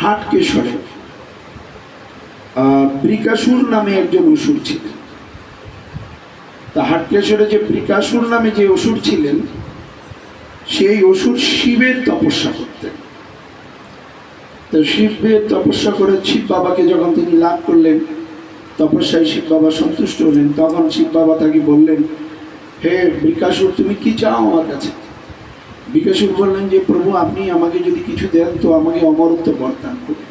হাটকেশ্বরে বৃকাসুর নামে একজন অসুর ছিলেন। তা হাটকেশ্বরে যে বৃকাসুর নামে যে অসুর ছিলেন, সেই অসুর শিবের তপস্যা করতেন। তো শিবের তপস্যা করে শিব বাবাকে যখন তিনি লাভ করলেন, তপস্যায় শিব বাবা সন্তুষ্ট হলেন, তখন শিব বাবা তাকে বললেন, হে বৃকাসুর, তুমি কি চাও আমার কাছে? বৃকাসুর বললেন যে প্রভু, আপনি আমাকে যদি কিছু দেন তো আমাকে অমরত্ব বরদান করুন।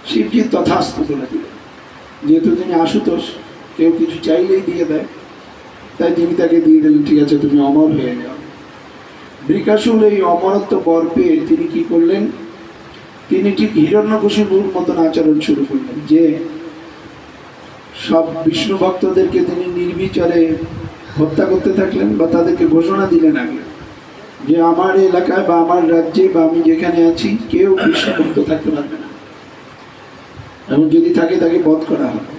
শিবজি তথাস্তু বলে দিলেন। যেহেতু তিনি আশুতোষ, কেউ কিছু চাইলেই দিয়ে দেয়, তাই তিনি তাকে দিয়ে দিলেন, ঠিক আছে তুমি অমর হয়ে যাও। বৃকাসুর এই অমরত্ব বর পেয়ে তিনি কি করলেন, তিনি ঠিক হিরণ্যকশিপুর মতন আচরণ শুরু করলেন, যে সব বিষ্ণু ভক্তদেরকে তিনি নির্বিচারে হত্যা করতে থাকলেন, বা তাদেরকে ঘোষণা দিলেন আগে যে আমার এলাকায় বা আমার রাজ্যে বা আমি যেখানে আছি কেউ বিষ্ণু ভক্ত থাকতে পারবে না, এবং যদি থাকে তাকে বধ করা হবে।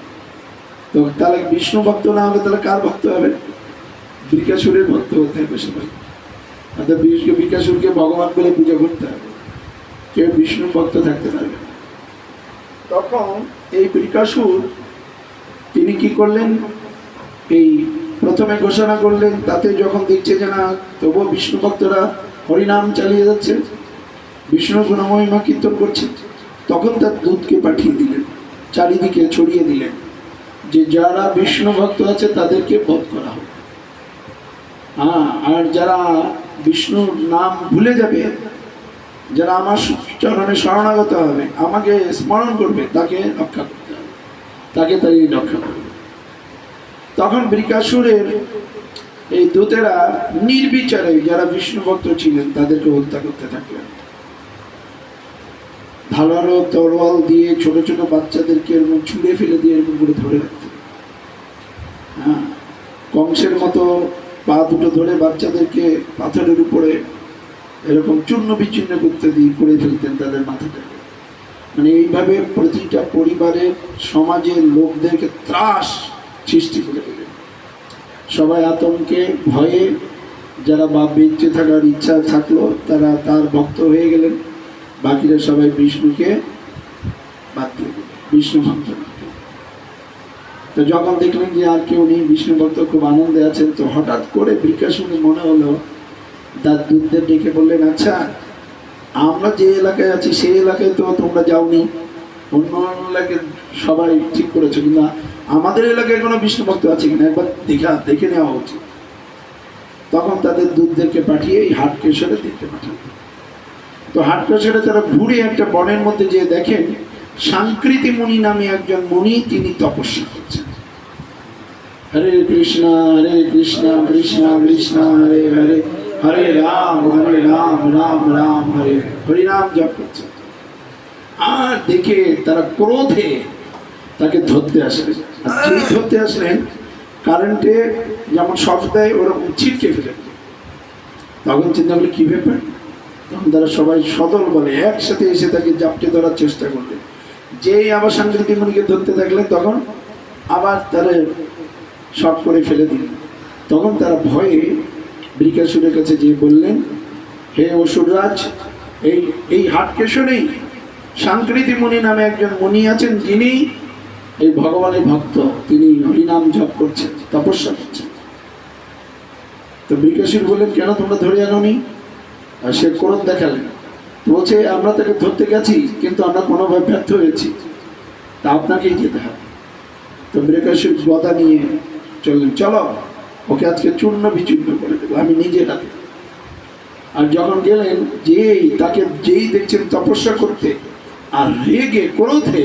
তো তাহলে বিষ্ণু ভক্ত না হলে তাহলে কার ভক্ত হবে? বৃকাসুরের ভক্ত হতে হবে সবাই। অর্থাৎ বৃকাসুরকে ভগবান বলে পূজা করতে হবে, কেউ বিষ্ণু ভক্ত থাকতে পারবে না। তখন এই বৃকাসুর তিনি কি করলেন, এই প্রথমে ঘোষণা করলেন, তাতে যখন দেখছে যে না তবুও বিষ্ণু ভক্তরা হরিনাম চালিয়ে যাচ্ছে, বিষ্ণু গুণমহিমা কীর্তন করছে, তখন তার দূতকে পাঠিয়ে দিলেন, চারিদিকে ছড়িয়ে দিলেন যে যারা বিষ্ণু ভক্ত আছে তাদেরকে বধ করা হবে। আর যারা বিষ্ণুর নাম ভুলে যাবে, যারা আমার চরণে শরণাগত হবে, আমাকে স্মরণ করবে, তাকে রক্ষা করতে হবে, তাকে তাই রক্ষা করবে। তখন বৃকাসুরের এই দূতেরা নির্বিচারে যারা বিষ্ণু ভক্ত ছিলেন তাদেরকে হত্যা করতে থাকলেন। ধারালো তরোয়াল দিয়ে ছোট ছোট বাচ্চাদেরকে এরকম ছুঁড়ে ফেলে দিয়ে এরকম করে ধরে রাখতেন। কংসের মতো পা দুটো ধরে বাচ্চাদেরকে পাথরের উপরে এরকম চূর্ণ বিচ্ছিন্ন করতে দিয়ে করে ফেলতেন তাদের মাথাটাকে। মানে এইভাবে প্রতিটা পরিবারের সমাজের লোকদেরকে ত্রাস সৃষ্টি করে দিলেন। সবাই আতঙ্কে ভয়ে, যারা বাপ বেঁচে থাকার ইচ্ছা থাকলো তারা তার ভক্ত হয়ে গেলেন, বাকিরা সবাই বিষ্ণুকে বাদ দিয়ে দিলেন, বিষ্ণু ভক্ত। তো যখন দেখলেন যে আর কেউ নেই, বিষ্ণু ভক্ত খুব আনন্দে আছেন, তো হঠাৎ করে বৃকাসুরের মনে হলো, তার দূতদের ডেকে বললেন, আচ্ছা আমরা যে এলাকায় আছি সেই এলাকায় তো তোমরা যাওনি, অন্য এলাকায় সবাই ঠিক করেছো, কিন্তু আমাদের এলাকায় কোনো বিষ্ণু ভক্ত আছে কিনা একবার দেখে নেওয়া উচিত। তখন তাদের দূতদেরকে পাঠিয়ে এই হাটকেশ্বরে দেখতে পাঠান। তো হাটকেশ্বরে তারা ঘুরে একটা বনের মধ্যে যে দেখেন সাংকৃতি মুনি নামে একজন মুনি, তিনি তপস্যা করছেন। হরে কৃষ্ণ কৃষ্ণ কৃষ্ণ হরে হরে, হরে রাম রাম রাম হরে, হরিনাম জপ করছেন। আর দেখে তারা ক্রোধে তাকে ধরতে আসলেন। আর যেই ধরতে আসলেন, কারেন্টে যেমন শক দেয় ওরকম ছিটকে ফেলে। তখন চিন্তা করলে কি ব্যাপার, তখন তারা সবাই সদল বলে একসাথে এসে তাকে জাপটে ধরার চেষ্টা করলেন। যেই আবার সাংকৃতিক মুনিকে ধরতে থাকলেন, তখন আবার তারা শক করে ফেলে দিলেন। তখন তারা ভয়ে বৃকাসুরের কাছে গিয়ে বললেন, হে অসুররাজ, এই হাটকেশ্বরেই সাংকৃতিক মুনি নামে একজন মুনি আছেন, যিনি এই ভগবানের ভক্ত, তিনি হরিনাম জপ করছেন, তপস্যা করছেন। তো বৃকাসুর বললেন, কেন তোমরা ধরে আনোনি? আর সে ক্রোধ দেখালেন, বলছে আমরা তাকে ধরতে গেছি কিন্তু আমরা কোনোভাবে ব্যর্থ হয়েছি, তা আপনাকেই যেতে হবে। তো বৃকাসুর গদা নিয়ে চললেন, চলো ওকে আজকে চূর্ণ বিচূর্ণ করে দেবো আমি নিজে হাতে। আর যখন গেলেন, যেই দেখছেন তপস্যা করতে, আর রেগে ক্রোধে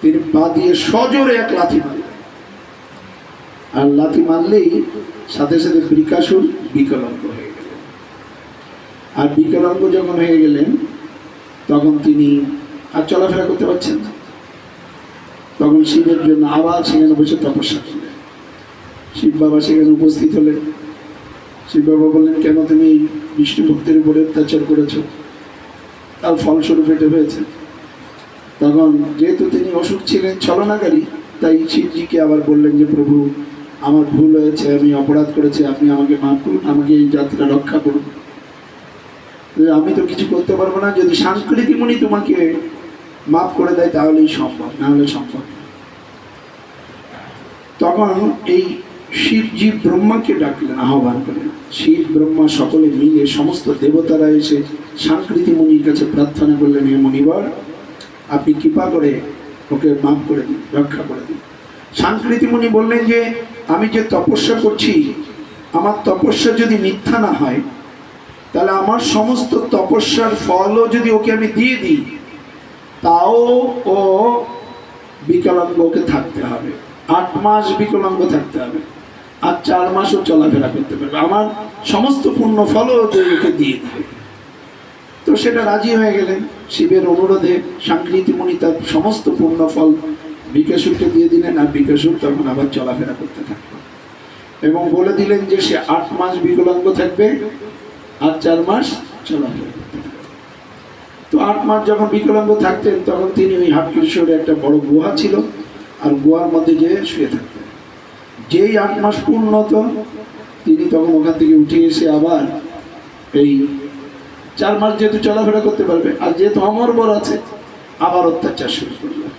তিনি পা দিয়ে সজোরে এক লাথি মারলেন। আর লাথি মারলেই সাথে সাথে বৃকাসুর বিকলাঙ্গ হয়ে গেলেন। আর বিকলাঙ্গ যখন হয়ে গেলেন, তখন তিনি আর চলাফেরা করতে পারছেন না। তখন শিবের জন্য আবার সেখানে বসে তপস্যা করলেন। শিব বাবা সেখানে উপস্থিত হলেন। শিব বাবা বললেন, কেন তুমি বিষ্ণু ভক্তের উপরে অত্যাচার করেছো, তার ফলস্বরূপ এটা হয়েছে। তখন যেহেতু তিনি অসুখ ছিলেন, ছলনাকারী, তাই শিবজিকে আবার বললেন যে প্রভু আমার ভুল হয়েছে, আমি অপরাধ করেছি, আপনি আমাকে মাফ করুন, আমাকে এই যাত্রা রক্ষা করুন। যে আমি তো কিছু করতে পারবো না, যদি সাংস্কৃতিক মুনি তোমাকে মাফ করে দেয় তাহলেই সম্ভব, না হলে সম্ভব না। তখন এই শিবজি ব্রহ্মাকে ডাকলেন, আহ্বান করলেন। শিব ব্রহ্মা সকলে মিলে সমস্ত দেবতারা এসে সাংস্কৃতিক মুনির কাছে প্রার্থনা করলেন, হে মুনিবর, আপনি কৃপা করে ওকে মাফ করে দিন, রক্ষা করে দিন। সাংস্কৃতিক মুনি বললেন যে আমি যে তপস্যা করছি, আমার তপস্যা যদি মিথ্যা না হয়, তাহলে আমার সমস্ত তপস্যার ফলও যদি ওকে আমি দিয়ে দিই, তাও ও বিকলাঙ্গ, ওকে থাকতে হবে 8 মাস বিকলাঙ্গ থাকতে হবে, আর 4 মাসও চলাফেরা করতে পারবে, আমার সমস্ত পুণ্য ফলও ওকে দিয়ে দিবে। তো সেটা রাজি হয়ে গেলেন। শিবের অনুরোধে সাংস্কৃতিক মুনি তার সমস্ত পুণ্য ফল বিকাশুরকে দিয়ে দিলেন, আর বিকাশুর তখন আবার চলাফেরা করতে থাকলো এবং বলে দিলেন যে সে 8 মাস বিকলাঙ্গ থাকবে আর 4 মাস চলাফেরা করতে থাকবে। তো 8 মাস যখন বিকলাঙ্গ থাকতেন, তখন তিনি ওই হাটকেশ্বরে একটা বড় গুহা ছিল, আর গুহার মধ্যে যেয়ে শুয়ে থাকতেন। যেই 8 মাস পূর্ণ হতো, তিনি তখন ওখান থেকে উঠে এসে আবার এই 4 মাস যেহেতু চলাফেরা করতে পারবে, আর যেহেতু অমরবর আছে, আবার অত্যাচার শুরু করলেন।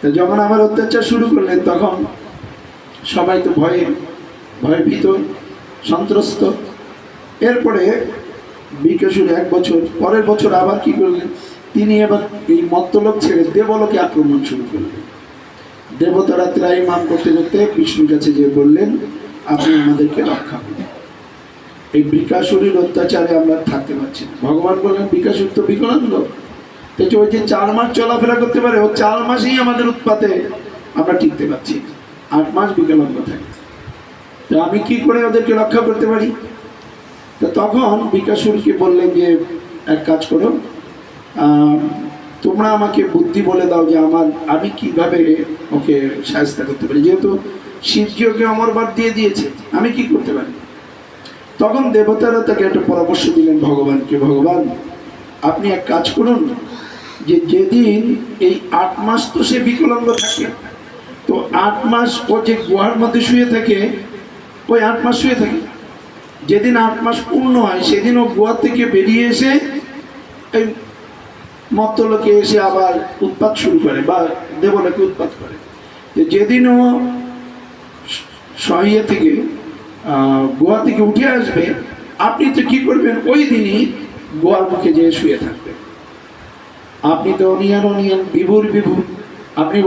তো যখন আবার অত্যাচার শুরু করলেন, তখন সবাই তো ভয়ে ভীত, সন্ত্রস্ত। এরপরে বিকাশুর 1 বছর, পরের বছর আবার কি করলেন, তিনি এবার এই মত্তলোক ছেড়ে দেবলোকে আক্রমণ শুরু করলেন। দেবতারা ত্রাহিমাম করতে করতে বিষ্ণুর কাছে যে বললেন, আপনি আমাদেরকে রক্ষা করুন, এই বিকাশুরের অত্যাচারে আমরা থাকতে পারছি না। ভগবান বললেন, বিকাশুর তো বিকলাঙ্গ, তো ওই যে 4 মাস চলাফেরা করতে পারে, ও 4 মাসেই আমাদের উৎপাতে আমরা টিকতে পারছি, 8 মাস বিকলাঙ্গ থাকে, তো আমি কি করে ওদেরকে রক্ষা করতে পারি? তো তখন বিকাশুরকে বললেন যে এক কাজ করো, তোমরা আমাকে বুদ্ধি বলে দাও যে আমি কিভাবে ওকে সাহায্য করতে পারি, যেহেতু শিবজি ওকে অমরবার দিয়ে দিয়েছে, আমি কি করতে পারি? তখন দেবতারা তাকে একটা পরামর্শ দিলেন ভগবানকে, ভগবান আপনি এক কাজ করুন, যে যেদিন এই 8 মাস তো সে বিকলাঙ্গ থাকে, তো 8 মাস ও যে গুহার মধ্যে শুয়ে থাকে, ওই 8 মাস শুয়ে থাকে, যেদিন 8 মাস পূর্ণ হয় সেদিন ও গুহা থেকে বেরিয়ে এসে এই মত্তলোকে এসে আবার উৎপাত শুরু করে বা দেবলোকে উৎপাত করে। যেদিন ও সহিয়ে থেকে গোয়া থেকে উঠে আসবে, আপনি তো কি করবেন, ওই দিনই গোয়ার মুখে যেয়ে শুয়ে থাকবেন। আপনি তো অনিয়ান বিভুর বিভু, আপনি